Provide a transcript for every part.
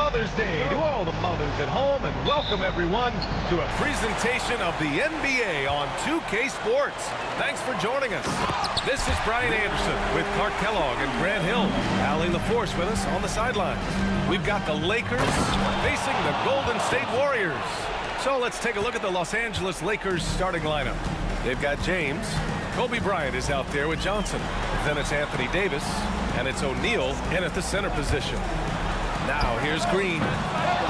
Mother's Day to all the mothers at home, and welcome everyone to a presentation of the NBA on 2K Sports. Thanks for joining us. This is Bryant with Clark Kellogg and Grant Hill. Allie LaForce with us on the sidelines. We've got the Lakers facing the Golden State Warriors. So let's take a look at the Los Angeles Lakers starting lineup. They've got James. Kobe Bryant is out there with Johnson. Then it's Anthony Davis, and it's O'Neal in at the center position. Now here's Green.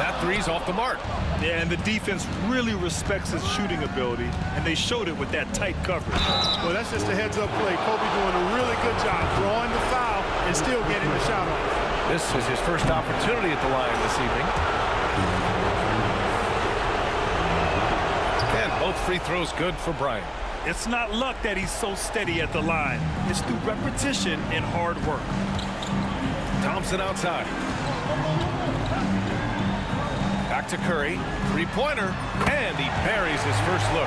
That three's off the mark. Yeah, and the defense really respects his shooting ability, and they showed it with that tight coverage. Well, that's just a heads-up play. Kobe doing a really good job drawing the foul and still getting the shot off. This is his first opportunity at the line this evening. And both free throws good for Bryant. It's not luck that he's so steady at the line. It's through repetition and hard work. Thompson outside. Back to Curry. Three-pointer. And he buries his first look.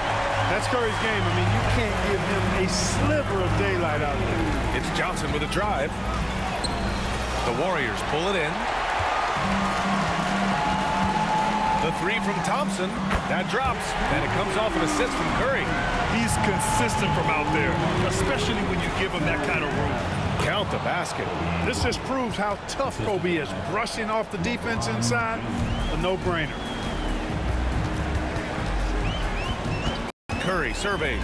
That's Curry's game. I mean, you can't give him a sliver of daylight out there. It's Johnson with a drive. The Warriors pull it in. The three from Thompson. That drops. And it comes off an assist from Curry. He's consistent from out there, especially when you give him that kind of room. Count the basket. This just proves how tough Kobe is. Brushing off the defense inside, a no-brainer. Curry surveys.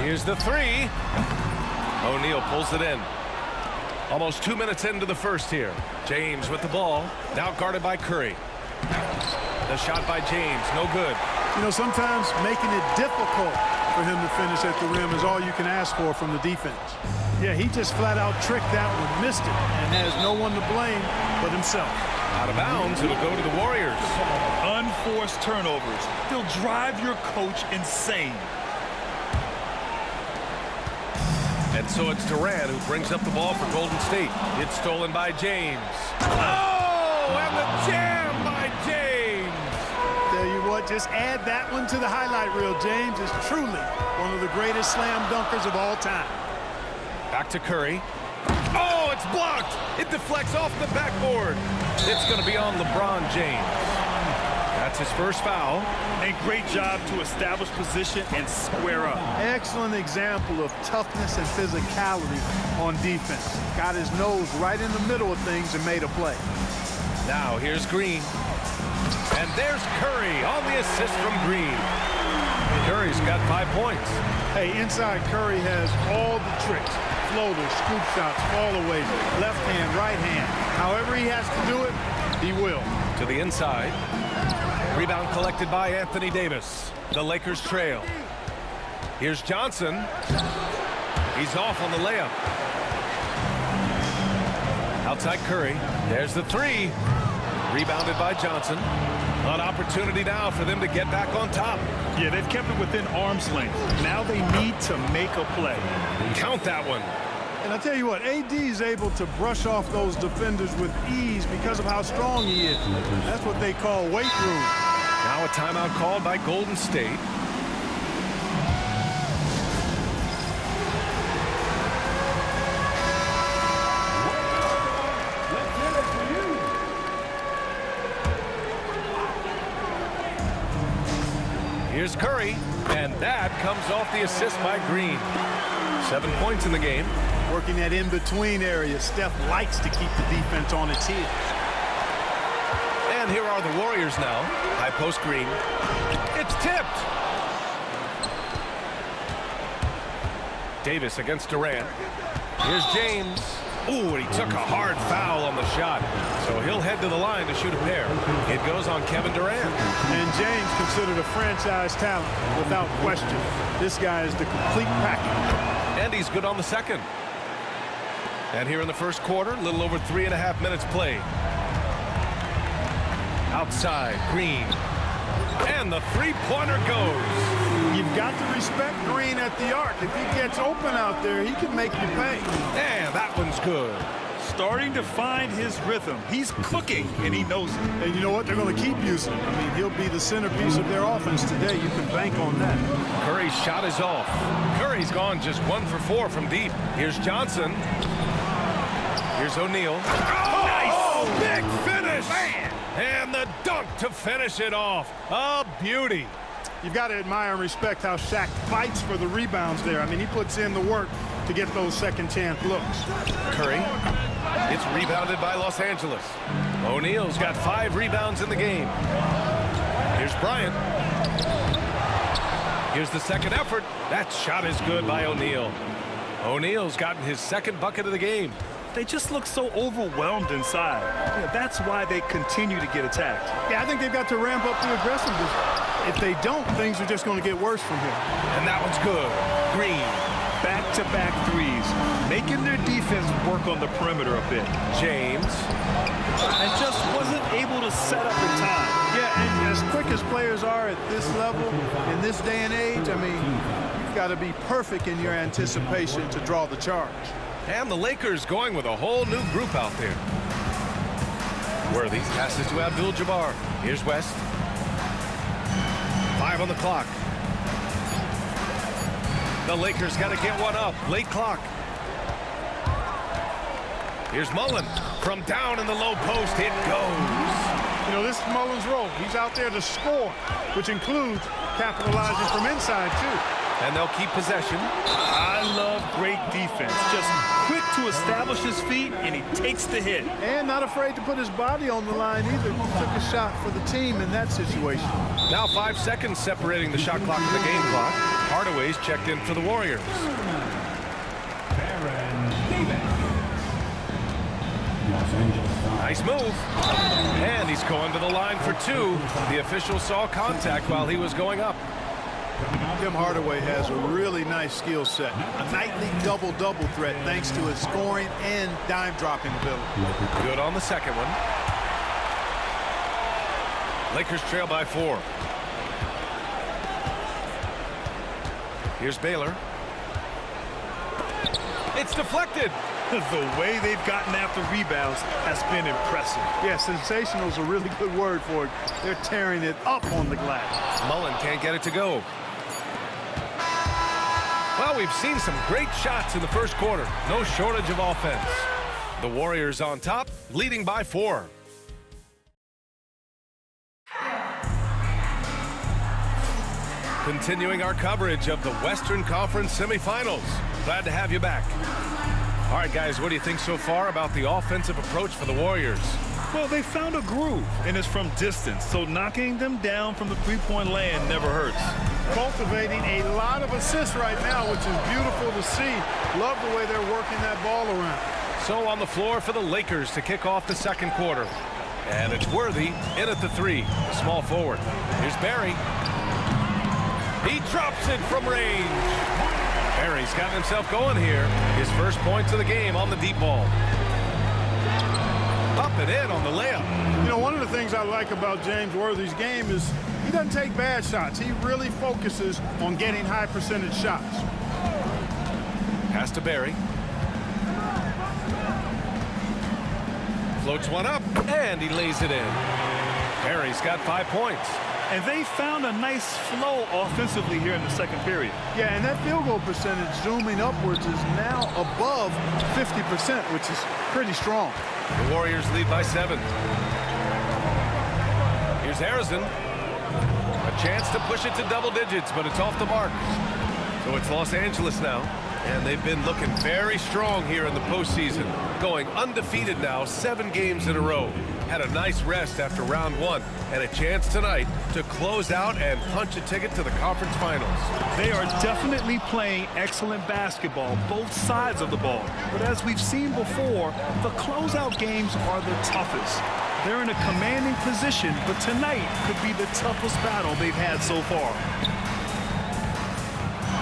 Here's the three. O'Neal pulls it in. Almost 2 minutes into the first here. James with the ball. Now guarded by Curry. The shot by James, no good. You know, sometimes making it difficult for him to finish at the rim is all you can ask for from the defense. Yeah, he just flat out tricked that one, missed it, and has no one to blame but himself. Out of bounds, it'll go to the Warriors. Unforced turnovers. They'll drive your coach insane. And so it's Durant who brings up the ball for Golden State. It's stolen by James. Oh, and the jam by James. Tell you what, just add that one to the highlight reel. James is truly one of the greatest slam dunkers of all time. Back to Curry. Oh, it's blocked. It deflects off the backboard. It's going to be on LeBron James. That's his first foul. And great job to establish position and square up. Excellent example of toughness and physicality on defense. Got his nose right in the middle of things and made a play. Now here's Green. And there's Curry on the assist from Green. Curry's got 5 points. Hey, inside Curry has all the tricks. Floaters, scoop shots, fall-aways, left hand, right hand. However he has to do it, he will. To the inside. Rebound collected by Anthony Davis. The Lakers trail. Here's Johnson. He's off on the layup. Outside Curry. There's the three. Rebounded by Johnson. An opportunity now for them to get back on top. Yeah, they've kept it within arm's length. Now they need to make a play. Count that one. And I tell you what, AD is able to brush off those defenders with ease because of how strong he is. That's what they call weight room. Now a timeout called by Golden State. Here's Curry, and that comes off the assist by Green. 7 points in the game. Working that in-between area. Steph likes to keep the defense on its heels. And here are the Warriors now. High post Green. It's tipped. Davis against Durant. Here's James. Ooh, and he took a hard foul on the shot. So he'll head to the line to shoot a pair. It goes on Kevin Durant. And James considered a franchise talent without question. This guy is the complete package. And he's good on the second. And here in the first quarter, a little over 3.5 minutes played. Outside, Green. And the three-pointer goes. You've got to respect Green at the arc. If he gets open out there, he can make you pay. And that one's good. Starting to find his rhythm. He's cooking, and he knows it. And you know what? They're going to keep using him. I mean, he'll be the centerpiece of their offense today. You can bank on that. Curry's shot is off. Curry's gone just 1 for 4 from deep. Here's Johnson. Here's O'Neal. Oh, nice! Big finish! Man. And the dunk to finish it off. A beauty. You've got to admire and respect how Shaq fights for the rebounds there. I mean, he puts in the work to get those second chance looks. Curry. It's rebounded by Los Angeles. O'Neal's got 5 rebounds in the game. Here's Bryant. Here's the second effort. That shot is good by O'Neal. O'Neal's gotten his second bucket of the game. They just look so overwhelmed inside. Yeah, that's why they continue to get attacked. Yeah, I think they've got to ramp up the aggressiveness. If they don't, things are just going to get worse from here. And that one's good. Green. Back-to-back threes, making their defense work on the perimeter a bit. James. And just wasn't able to set up in time. Yeah, and as quick as players are at this level, in this day and age, I mean, you've got to be perfect in your anticipation to draw the charge. And the Lakers going with a whole new group out there. Worthy passes to Abdul Jabbar. Here's West. 5 on the clock. The Lakers got to get one up. Late clock. Here's Mullin from down in the low post. It goes. You know, this is Mullin's role. He's out there to score, which includes capitalizing from inside, too. And they'll keep possession. I love great defense. Just quick to establish his feet, and he takes the hit. And not afraid to put his body on the line either. He took a shot for the team in that situation. Now 5 seconds separating the shot clock and the game clock. Hardaway's checked in for the Warriors. Nice move. And he's going to the line for 2. The official saw contact while he was going up. Tim Hardaway has a really nice skill set. A nightly double-double threat thanks to his scoring and dime-dropping ability. Good on the second one. Lakers trail by 4. Here's Baylor. It's deflected. The way they've gotten after rebounds has been impressive. Yeah, sensational is a really good word for it. They're tearing it up on the glass. Mullin can't get it to go. Well, we've seen some great shots in the first quarter. No shortage of offense. The Warriors on top, leading by 4. Continuing our coverage of the Western Conference semifinals. Glad to have you back. All right, guys, what do you think so far about the offensive approach for the Warriors? Well, they found a groove, and it's from distance, so knocking them down from the three-point land never hurts. Cultivating a lot of assists right now, which is beautiful to see. Love the way they're working that ball around. So on the floor for the Lakers to kick off the second quarter. And it's Worthy in at the 3, the small forward. Here's Barry. He drops it from range. Barry's got himself going here. His first points of the game on the deep ball. Up and in on the layup. You know, one of the things I like about James Worthy's game is he doesn't take bad shots. He really focuses on getting high percentage shots. Pass to Barry. Floats one up, and he lays it in. Barry's got 5 points. And they found a nice flow offensively here in the second period. Yeah, and that field goal percentage zooming upwards is now above 50%, which is pretty strong. The Warriors lead by 7. Here's Harrison. A chance to push it to double digits, but it's off the mark. So it's Los Angeles now. And they've been looking very strong here in the postseason. Going undefeated now, 7 games in a row. Had a nice rest after round 1 and a chance tonight to close out and punch a ticket to the conference finals. They are definitely playing excellent basketball, both sides of the ball. But as we've seen before, the closeout games are the toughest. They're in a commanding position, but tonight could be the toughest battle they've had so far.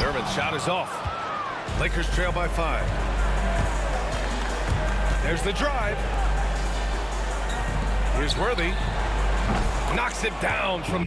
Duran's shot is off. Lakers trail by 5. There's the drive. Here's Worthy. Knocks it down from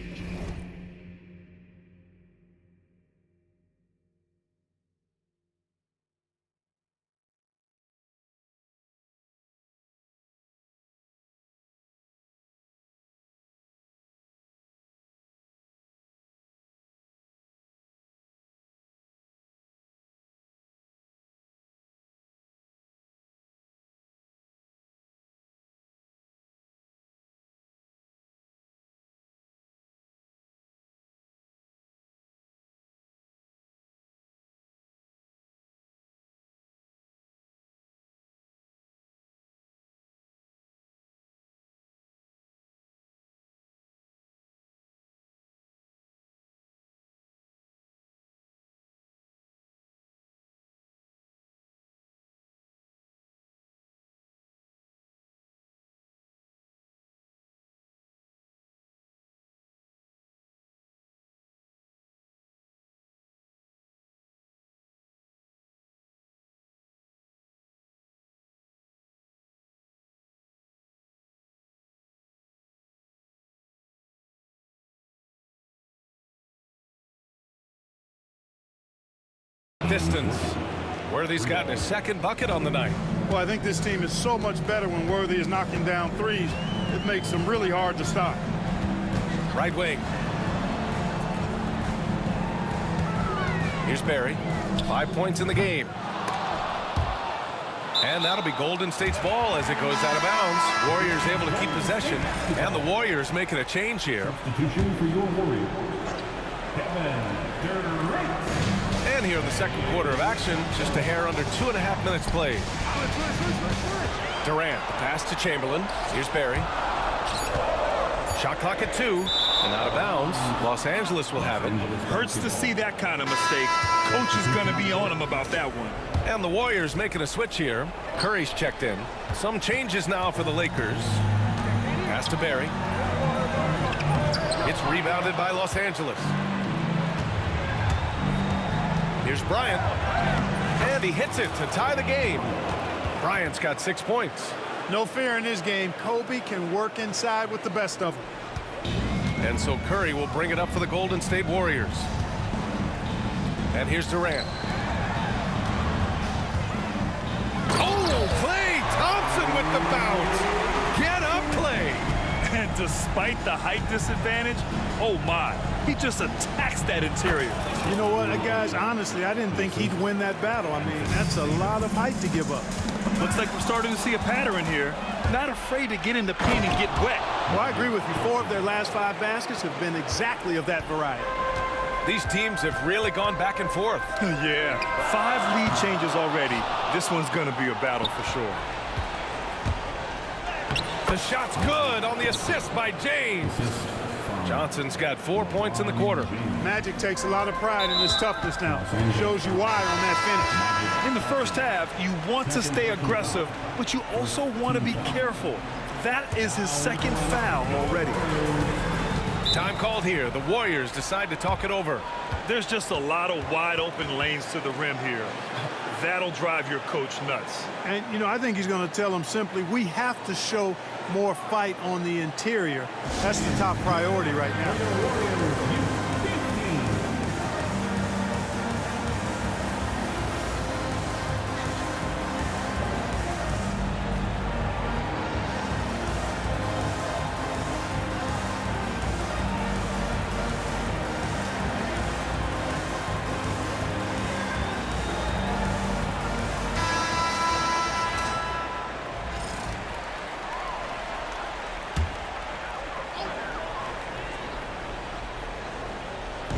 distance. Worthy's gotten his second bucket on the night. Well, I think this team is so much better when Worthy is knocking down threes. It makes them really hard to stop. Right wing. Here's Barry. 5 points in the game. And that'll be Golden State's ball as it goes out of bounds. Warriors able to keep possession. And the Warriors making a change here. Substitution for your Warriors. Durant. And here in the second quarter of action, just a hair under 2.5 minutes played. Durant, the pass to Chamberlain. Here's Barry. Shot clock at 2, and out of bounds. Los Angeles will have it. Hurts to see that kind of mistake. Coach is going to be on him about that one. And the Warriors making a switch here. Curry's checked in. Some changes now for the Lakers. Pass to Barry. It's rebounded by Los Angeles. Here's Bryant. And he hits it to tie the game. Bryant's got 6 points. No fear in his game. Kobe can work inside with the best of them. And so Curry will bring it up for the Golden State Warriors. And here's Durant. Oh, play! Thompson with the bounce. Get up, play. And despite the height disadvantage, oh my, he just attacks that interior. You know what, guys, honestly, I didn't think he'd win that battle. I mean, that's a lot of height to give up. Looks like we're starting to see a pattern here. Not afraid to get in the paint and get wet. Well, I agree with you. 4 of their last 5 baskets have been exactly of that variety. These teams have really gone back and forth. Yeah, 5 lead changes already. This one's going to be a battle for sure. The shot's good on the assist by James. Johnson's got 4 points in the quarter. Magic takes a lot of pride in his toughness now. Shows you why on that finish. In the first half, you want to stay aggressive, but you also want to be careful. That is his second foul already. Time called here. The Warriors decide to talk it over. There's just a lot of wide open lanes to the rim here. That'll drive your coach nuts. And, you know, I think he's going to tell them simply, we have to show more fight on the interior. That's the top priority right now.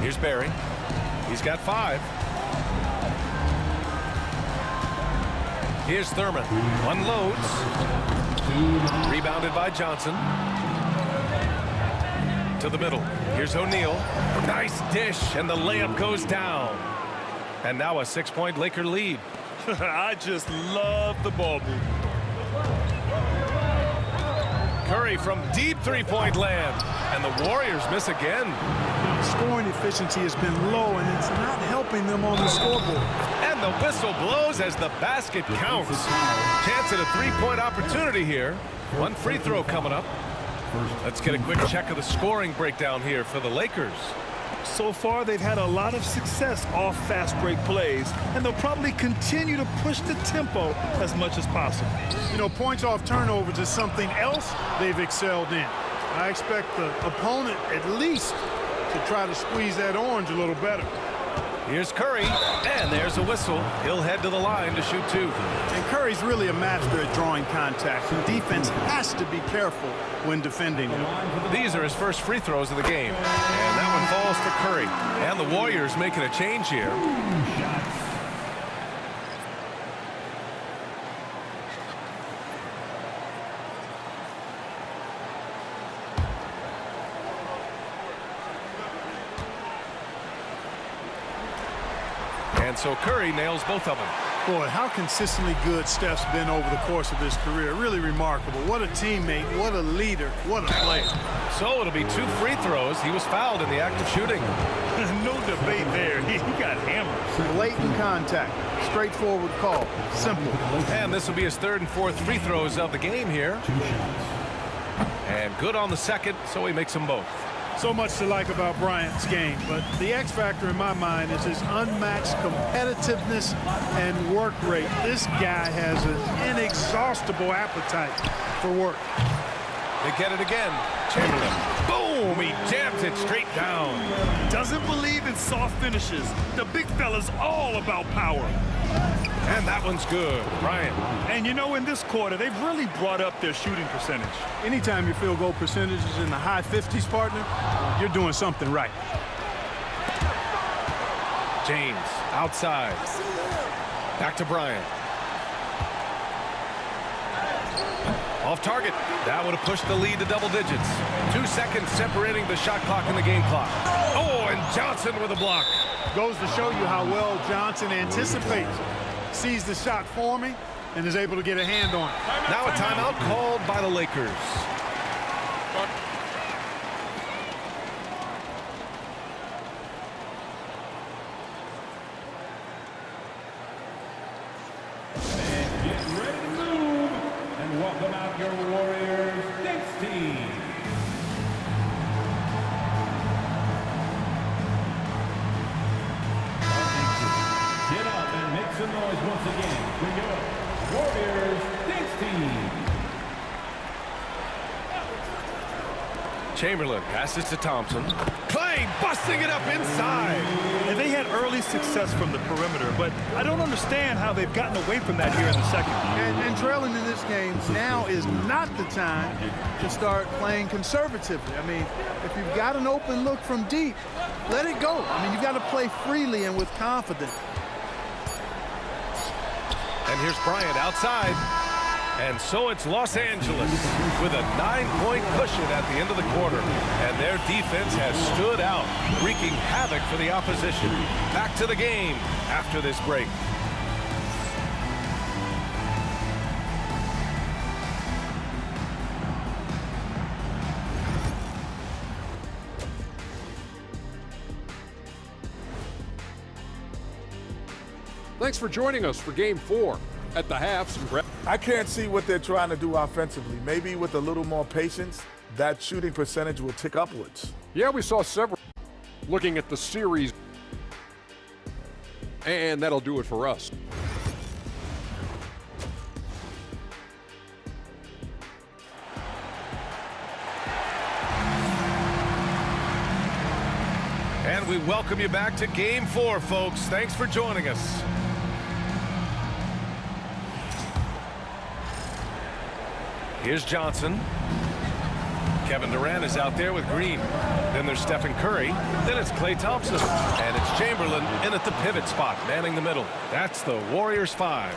Here's Barry. He's got 5. Here's Thurman. Unloads. Rebounded by Johnson. To the middle. Here's O'Neal. Nice dish, and the layup goes down. And now a 6-point Laker lead. I just love the ball movement. Curry from deep three-point land. And the Warriors miss again. Scoring efficiency has been low, and it's not helping them on the scoreboard. And the whistle blows as the basket counts. Chance at a 3-point opportunity here. 1 free throw coming up. Let's get a quick check of the scoring breakdown here for the Lakers. So far, they've had a lot of success off fast break plays, and they'll probably continue to push the tempo as much as possible. You know, points off turnovers is something else they've excelled in. I expect the opponent at least to try to squeeze that orange a little better. Here's Curry, and there's a whistle. He'll head to the line to shoot 2. And Curry's really a master at drawing contact. The defense has to be careful when defending him. These are his first free throws of the game. And that one falls for Curry. And the Warriors making a change here. And so Curry nails both of them. Boy, how consistently good Steph's been over the course of his career. Really remarkable. What a teammate, what a leader, what a player. So it'll be 2 free throws. He was fouled in the act of shooting. No debate there. He got hammered. Blatant contact. Straightforward call. Simple. And this will be his 3rd and 4th free throws of the game here. And good on the second, so he makes them both. So much to like about Bryant's game, but the X factor in my mind is his unmatched competitiveness and work rate. This guy has an inexhaustible appetite for work. They get it again. Chamberlain. Boom! He jams it straight down. Doesn't believe in soft finishes. The big fella's all about power. And that one's good. Bryant. And you know, in this quarter, they've really brought up their shooting percentage. Anytime your field goal percentage is in the high 50s, partner, you're doing something right. James outside. Back to Bryant. Off target. That would have pushed the lead to double digits. 2 seconds separating the shot clock and the game clock. Oh, and Johnson with a block. Goes to show you how well Johnson anticipates. Sees the shot forming and is able to get a hand on it. Now a timeout called by the Lakers. And get ready to move. And welcome out your Warriors Dance Team. Get up and make some noise once again for your Warriors Dance Team. Chamberlain passes to Thompson. Clay busting it up inside. And they had early success from the perimeter, but I don't understand how they've gotten away from that here in the second. And trailing in this game now is not the time to start playing conservatively. I mean, if you've got an open look from deep, let it go. I mean, you've got to play freely and with confidence. And here's Bryant outside. And so it's Los Angeles with a 9-point cushion at the end of the quarter. And their defense has stood out, wreaking havoc for the opposition. Back to the game after this break. Thanks for joining us for Game 4. At the half, I can't see what they're trying to do offensively. Maybe with a little more patience, that shooting percentage will tick upwards. Yeah, we saw several looking at the series. And that'll do it for us. And we welcome you back to Game 4, folks. Thanks for joining us. Here's Johnson. Kevin Durant is out there with Green. Then there's Stephen Curry. Then it's Klay Thompson. And it's Chamberlain in at the pivot spot, manning the middle. That's the Warriors 5.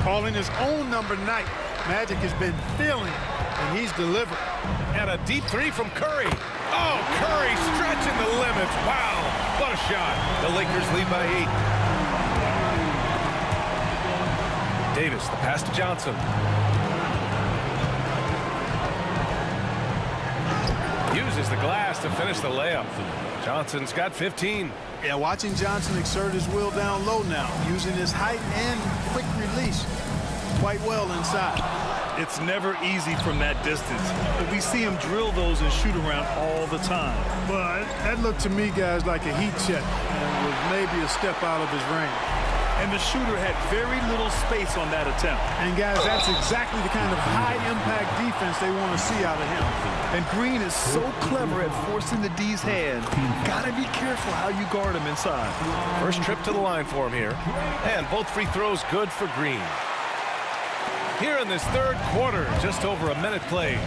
Calling his own number night. Magic has been feeling it, and he's delivered. And a deep three from Curry. Oh, Curry stretching the limits. Wow, what a shot. The Lakers lead by 8. Davis, the pass to Johnson. Uses the glass to finish the layup. Johnson's got 15. Yeah, watching Johnson exert his will down low now, using his height and quick release quite well inside. It's never easy from that distance, but we see him drill those and shoot around all the time. But that looked to me, guys, like a heat check and was maybe a step out of his range. And the shooter had very little space on that attempt. And, guys, that's exactly the kind of high-impact defense they want to see out of him. And Green is so clever at forcing the D's hand. Gotta be careful how you guard him inside. First trip to the line for him here. And both free throws good for Green. Here in this third quarter, just over a minute played.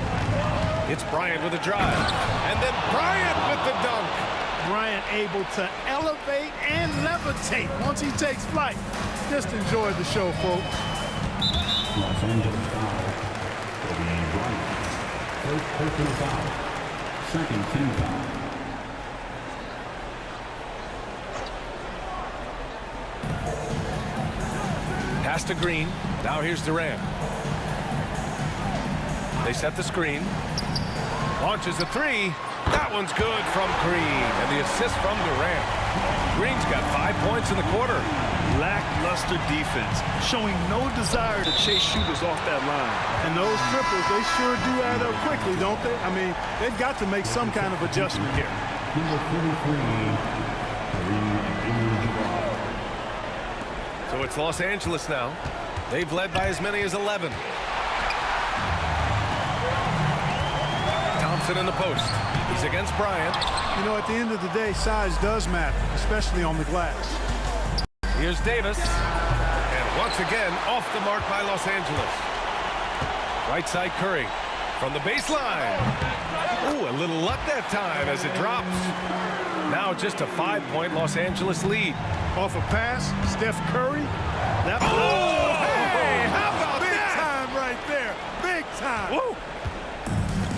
It's Bryant with a drive. And then Bryant with the dunk. Bryant able to elevate and levitate once he takes flight. Just enjoy the show, folks. Los Angeles foul. Bryant. First personal foul. Second team foul. Pass to Green. Now here's Durant. They set the screen. Launches a three. That one's good from Green. And the assist from Durant. Green's got 5 points in the quarter. Lackluster defense, showing no desire to chase shooters off that line. And those triples, they sure do add up quickly, don't they? I mean, they've got to make some kind of adjustment here. So it's Los Angeles now. They've led by as many as 11. Thompson in the post. He's against Bryant. You know, at the end of the day, size does matter, especially on the glass. Here's Davis. And once again, off the mark by Los Angeles. Right side Curry from the baseline. Ooh, a little luck that time as it drops. Now just a 5-point Los Angeles lead. Off a pass, Steph Curry. That Hey, how about big that? time right there. Big time. Woo!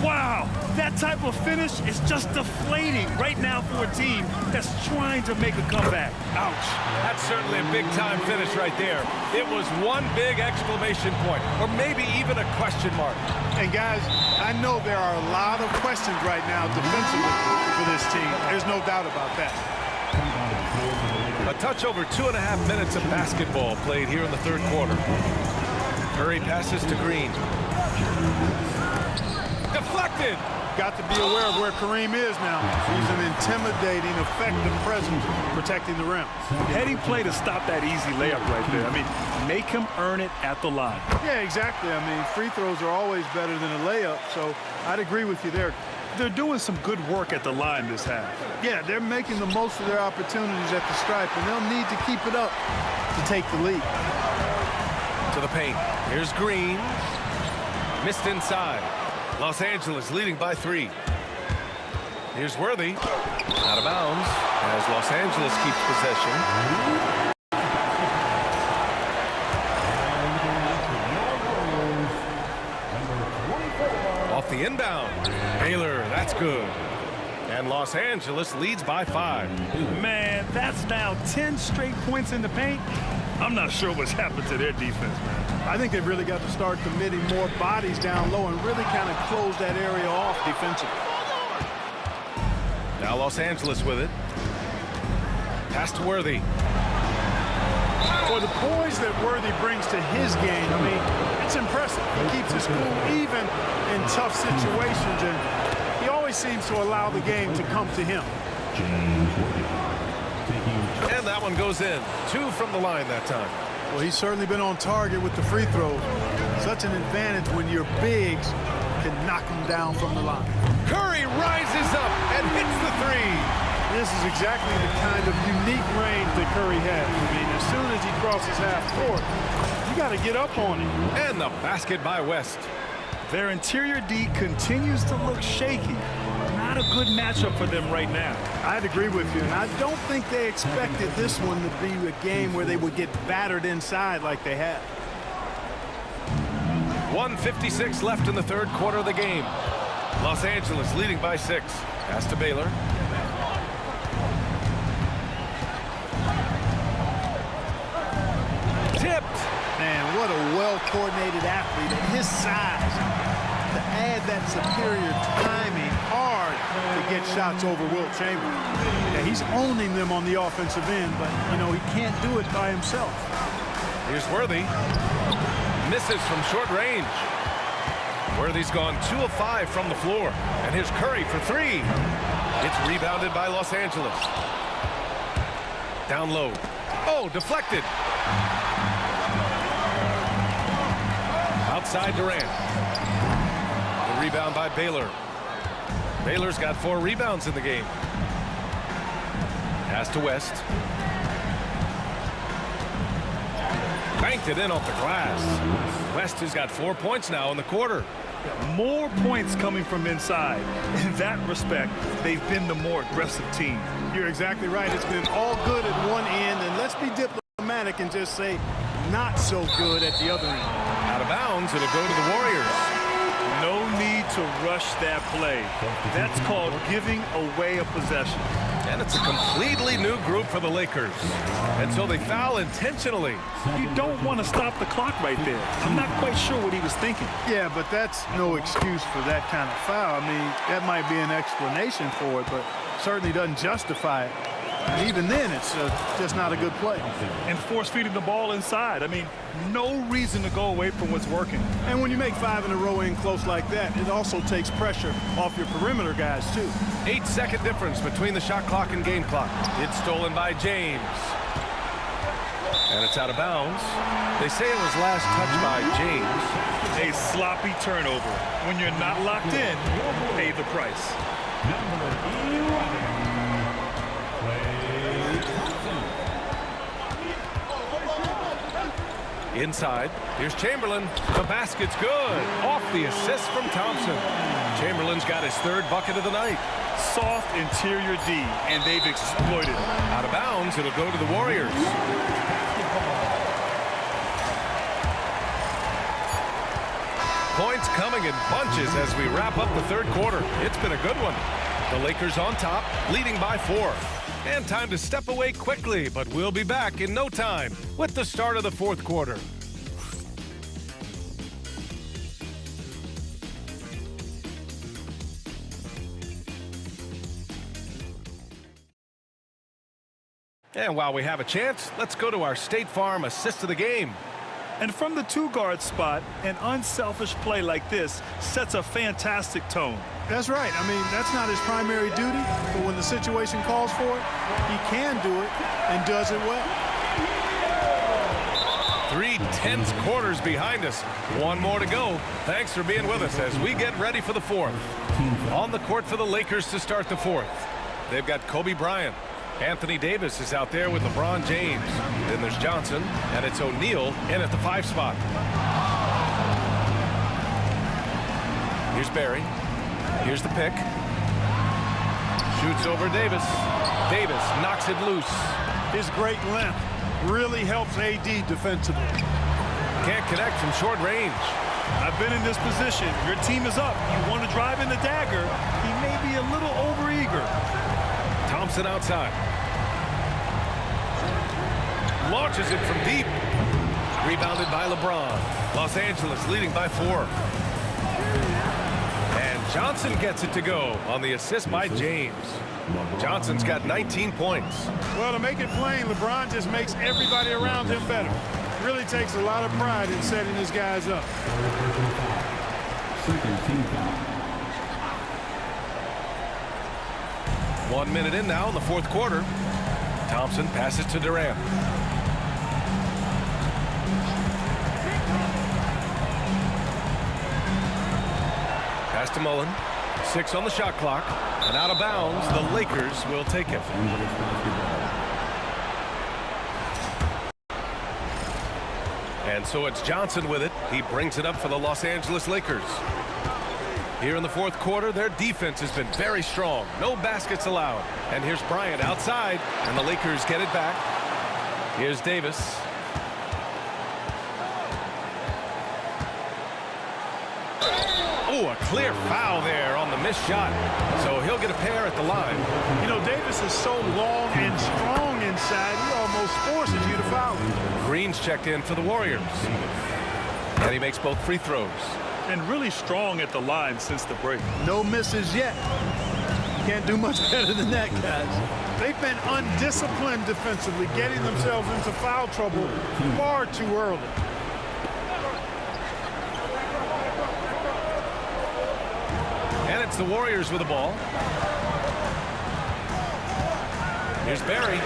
Wow, that type of finish is just deflating right now for a team that's trying to make a comeback. Ouch. That's certainly a big-time finish right there. It was one big exclamation point, or maybe even a question mark. And guys, I know there are a lot of questions right now defensively for this team. There's no doubt about that. A touch over 2.5 minutes of basketball played here in the third quarter. Curry passes to Green. Deflected. Got to be aware of where Kareem is now. He's an intimidating, effective presence protecting the rim. Heading play to stop that easy layup right there. I mean, make him earn it at the line. Yeah, exactly. I mean, free throws are always better than a layup, so I'd agree with you there. They're doing some good work at the line this half. Yeah, they're making the most of their opportunities at the stripe, and they'll need to keep it up to take the lead. To the paint. Here's Green. Missed inside. Los Angeles leading by 3. Here's Worthy. Out of bounds as Los Angeles keeps possession. Off the inbound. Baylor, that's good. And Los Angeles leads by 5. Man, that's now 10 straight points in the paint. I'm not sure what's happened to their defense, man. I think they've really got to start committing more bodies down low and really kind of close that area off defensively. Now Los Angeles with it. Pass to Worthy. For the poise that Worthy brings to his game, I mean, it's impressive. He keeps his cool even in tough situations, and he always seems to allow the game to come to him. And that one goes in. 2 from the line that time. Well, he's certainly been on target with the free throws. Such an advantage when your bigs can knock them down from the line. Curry rises up and hits the 3. This is exactly the kind of unique range that Curry has. I mean, as soon as he crosses half court, you got to get up on him. And the basket by West. Their interior D continues to look shaky. Not a good matchup for them right now. I'd agree with you, and I don't think they expected this one to be a game where they would get battered inside like they have. 1:56 left in the third quarter of the game. Los Angeles leading by 6. Pass to Baylor. Tipped. Man, what a well-coordinated athlete at his size. To add that superior timing, hard to get shots over Wilt Chamberlain. Yeah, he's owning them on the offensive end, but, you know, he can't do it by himself. Here's Worthy. Misses from short range. Worthy's gone 2 of 5 from the floor. And here's Curry for 3. It's rebounded by Los Angeles. Down low. Oh, deflected. Outside Durant. The rebound by Baylor. Baylor's got 4 rebounds in the game. Pass to West. Banked it in off the glass. West has got 4 points now in the quarter. More points coming from inside. In that respect, they've been the more aggressive team. You're exactly right. It's been all good at one end, and let's be diplomatic and just say not so good at the other end. Out of bounds, it'll go to the Warriors. No need to rush that play. That's called giving away a possession. And it's a completely new group for the Lakers. And so they foul intentionally. You don't want to stop the clock right there. I'm not quite sure what he was thinking. Yeah, but that's no excuse for that kind of foul. I mean, that might be an explanation for it, but certainly doesn't justify it. And even then, it's just not a good play. And force-feeding the ball inside. I mean, no reason to go away from what's working. And when you make 5 in a row in close like that, it also takes pressure off your perimeter guys, too. 8-second difference between the shot clock and game clock. It's stolen by James. And it's out of bounds. They say it was last touched by James. A sloppy turnover. When you're not locked in, pay the price. Inside, here's Chamberlain. The basket's good. Off the assist from Thompson. Chamberlain's got his 3rd bucket of the night. Soft interior D, and they've exploited it. Out of bounds, it'll go to the Warriors. Points coming in bunches as we wrap up the 3rd quarter. It's been a good one. The Lakers on top, leading by 4. And time to step away quickly, but we'll be back in no time with the start of the 4th quarter. And while we have a chance, let's go to our State Farm assist of the game. And from the 2-guard spot, an unselfish play like this sets a fantastic tone. That's right. I mean, that's not his primary duty, but when the situation calls for it, he can do it and does it well. 3 tense quarters behind us. One more to go. Thanks for being with us as we get ready for the 4th. On the court for the Lakers to start the 4th. They've got Kobe Bryant. Anthony Davis is out there with LeBron James. Then there's Johnson, and it's O'Neal in at the 5 spot. Here's Barry. Here's the pick. Shoots over Davis. Davis knocks it loose. His great length really helps AD defensively. Can't connect from short range. I've been in this position. Your team is up. You want to drive in the dagger. He may be a little overeager. Thompson outside. Launches it from deep. Rebounded by LeBron. Los Angeles leading by 4. And Johnson gets it to go on the assist by James. Johnson's got 19 points. Well, to make it plain, LeBron just makes everybody around him better. Really takes a lot of pride in setting his guys up. Team foul. 1 minute in now in the 4th quarter. Thompson passes to Durant. Pass to Mullin. 6 on the shot clock. And out of bounds, the Lakers will take it. And so it's Johnson with it. He brings it up for the Los Angeles Lakers. Here in the 4th quarter, their defense has been very strong. No baskets allowed. And here's Bryant outside, and the Lakers get it back. Here's Davis. Oh, a clear foul there on the missed shot. So he'll get a pair at the line. You know, Davis is so long and strong inside, he almost forces you to foul him. Green's checked in for the Warriors. And he makes both free throws. And really strong at the line since the break. No misses yet. Can't do much better than that, guys. They've been undisciplined defensively, getting themselves into foul trouble far too early. And it's the Warriors with the ball. Here's Barry.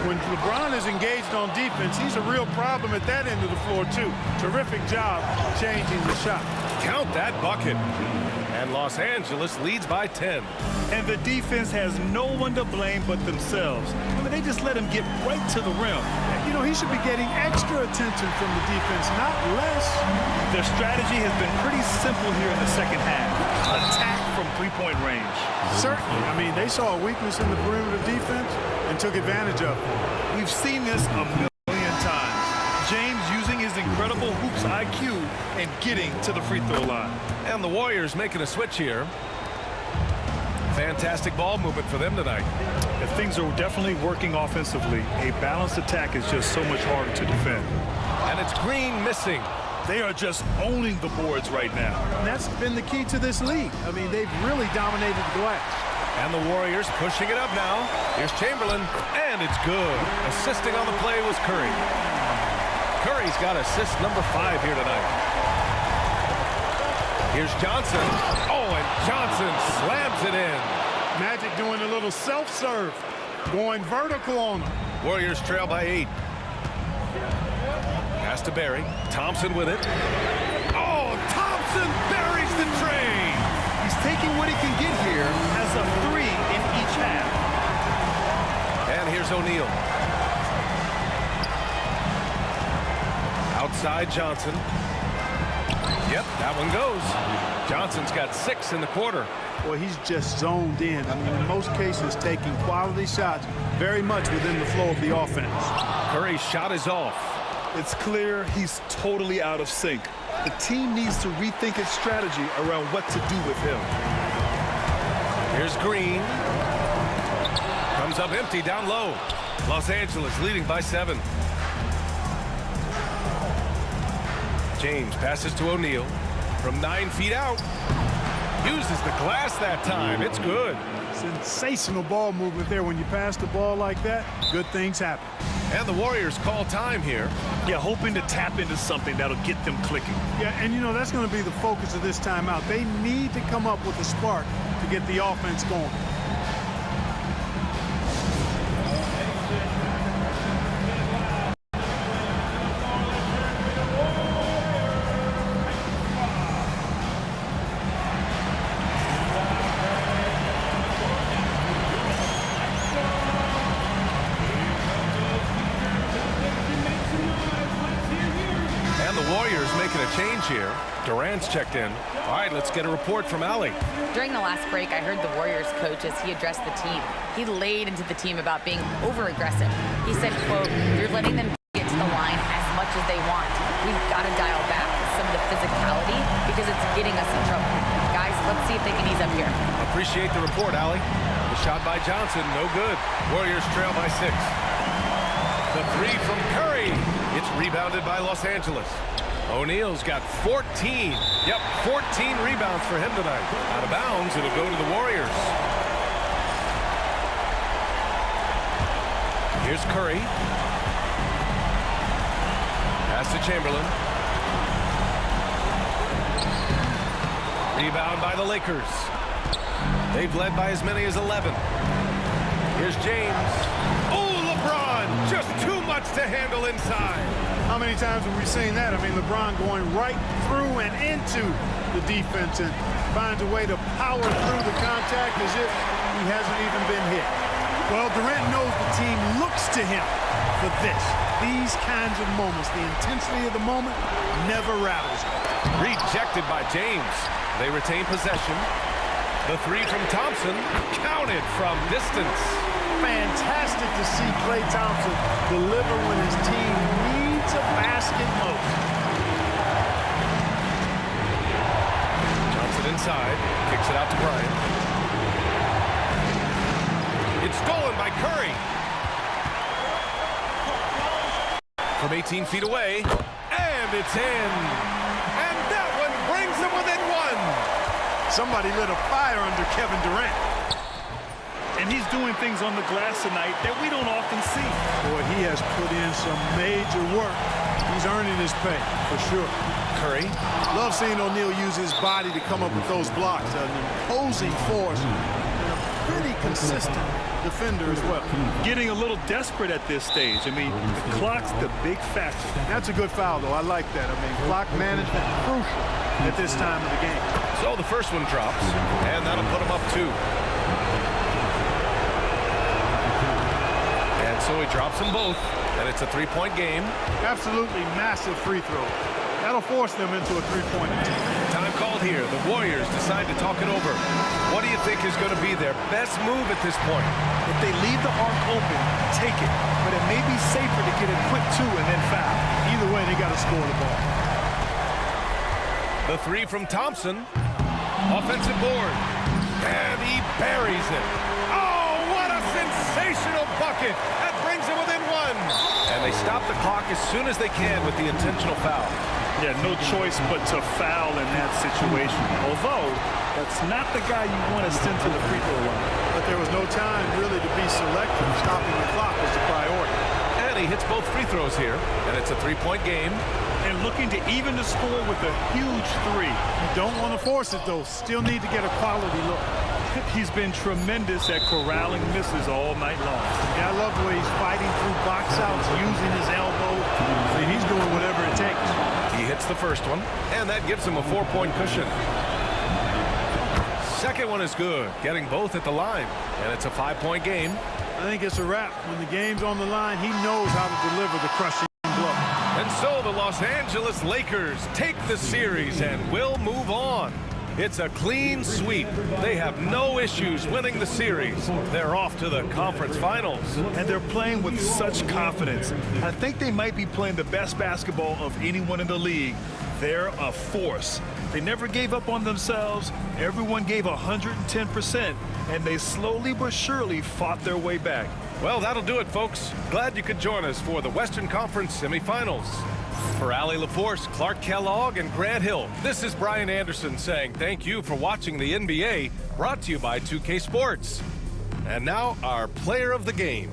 When LeBron is engaged on defense, he's a real problem at that end of the floor, too. Terrific job changing the shot. Count that bucket. And Los Angeles leads by 10. And the defense has no one to blame but themselves. I mean, they just let him get right to the rim. You know, he should be getting extra attention from the defense, not less. Their strategy has been pretty simple here in the second half. Attack from three-point range. Certainly. I mean, they saw a weakness in the perimeter defense and took advantage of it. We've seen this a million times. James using his incredible hoops IQ and getting to the free throw line. And the Warriors making a switch here. Fantastic ball movement for them tonight. If things are definitely working offensively, a balanced attack is just so much harder to defend. And it's Green missing. They are just owning the boards right now. And that's been the key to this league. I mean, they've really dominated the glass. And the Warriors pushing it up now. Here's Chamberlain, and it's good. Assisting on the play was Curry. Curry's got assist number 5 here tonight. Here's Johnson. Oh, and Johnson slams it in. Magic doing a little self-serve, going vertical on them. Warriors trail by 8. Pass to Barry. Thompson with it. Oh, Thompson buries the train. He's taking what he can get here as a 3 in each half. And here's O'Neal. Outside Johnson. Yep, that one goes. Johnson's got 6 in the quarter. Well, he's just zoned in. I mean, in most cases, taking quality shots very much within the flow of the offense. Curry's shot is off. It's clear he's totally out of sync. The team needs to rethink its strategy around what to do with him. Here's Green. Comes up empty down low. Los Angeles leading by 7. James passes to O'Neal from 9 feet out. Uses the glass that time. It's good. Sensational ball movement there. When you pass the ball like that, good things happen. And the Warriors call time here. Yeah, hoping to tap into something that'll get them clicking. Yeah, and you know, that's going to be the focus of this timeout. They need to come up with a spark to get the offense going. Change here. Durant's checked in. All right, let's get a report from Allie. During the last break, I heard the Warriors coach as he addressed the team. He laid into the team about being over-aggressive. He said, quote, "You're letting them get to the line as much as they want. We've got to dial back some of the physicality because it's getting us in trouble. Guys, let's see if they can ease up here." Appreciate the report, Allie. The shot by Johnson, no good. Warriors trail by 6. The 3 from Curry. It's rebounded by Los Angeles. O'Neal's got 14. Yep, 14 rebounds for him tonight. Out of bounds, it'll go to the Warriors. Here's Curry. Pass to Chamberlain. Rebound by the Lakers. They've led by as many as 11. Here's James. Oh, LeBron! Just too much to handle inside. How many times have we seen that? I mean, LeBron going right through and into the defense and finds a way to power through the contact as if he hasn't even been hit. Well, Durant knows the team looks to him for this. These kinds of moments, the intensity of the moment never rattles him. Rejected by James. They retain possession. The 3 from Thompson, counted from distance. Fantastic to see Klay Thompson deliver when his team needs a basket most. Johnson inside, kicks it out to Bryant. It's stolen by Curry. From 18 feet away, and it's in. And that one brings them within 1. Somebody lit a fire under Kevin Durant. And he's doing things on the glass tonight that we don't often see. Boy, he has put in some major work. He's earning his pay, for sure. Curry. Love seeing O'Neal use his body to come up with those blocks. An imposing force and a pretty consistent defender as well. Getting a little desperate at this stage. I mean, the clock's the big factor. That's a good foul, though. I like that. I mean, clock management crucial at this time of the game. So the first one drops, and that'll put him up 2. And so he drops them both, and it's a 3-point game. Absolutely massive free throw. That'll force them into a 3-point attempt. Time called here. The Warriors decide to talk it over. What do you think is going to be their best move at this point? If they leave the arc open, take it. But it may be safer to get a quick 2 and then foul. Either way, they got to score the ball. The 3 from Thompson. Offensive board. And he buries it. Oh, what a sensational bucket. That brings him within 1. And they stop the clock as soon as they can with the intentional foul. Yeah, no choice but to foul in that situation. Although, That's not the guy you want to send to the free throw line. But there was no time really to be selective. Stopping the clock was the priority. And he hits both free throws here, and it's a three-point game. And looking to even the score with a huge three. You don't want to force it, though. Still need to get a quality look. He's been tremendous at corralling misses all night long. Yeah, I love the way he's fighting through box outs, using his elbow. And he's doing whatever it takes. He hits the first one, and that gives him a 4-point cushion. Second one is good, getting both at the line, and it's a 5-point game. I think it's a wrap. When the game's on the line, he knows how to deliver the crushing blow. And so the Los Angeles Lakers take the series and will move on. It's a clean sweep. They have no issues winning the series. They're off to the conference finals. And they're playing with such confidence. I think they might be playing the best basketball of anyone in the league. They're a force. They never gave up on themselves. Everyone gave 110%, and they slowly but surely fought their way back. Well, that'll do it, folks. Glad you could join us for the Western Conference semifinals. For Allie LaForce, Clark Kellogg, and Grant Hill, this is Brian Anderson saying thank you for watching the NBA, brought to you by 2K Sports. And now, our player of the game.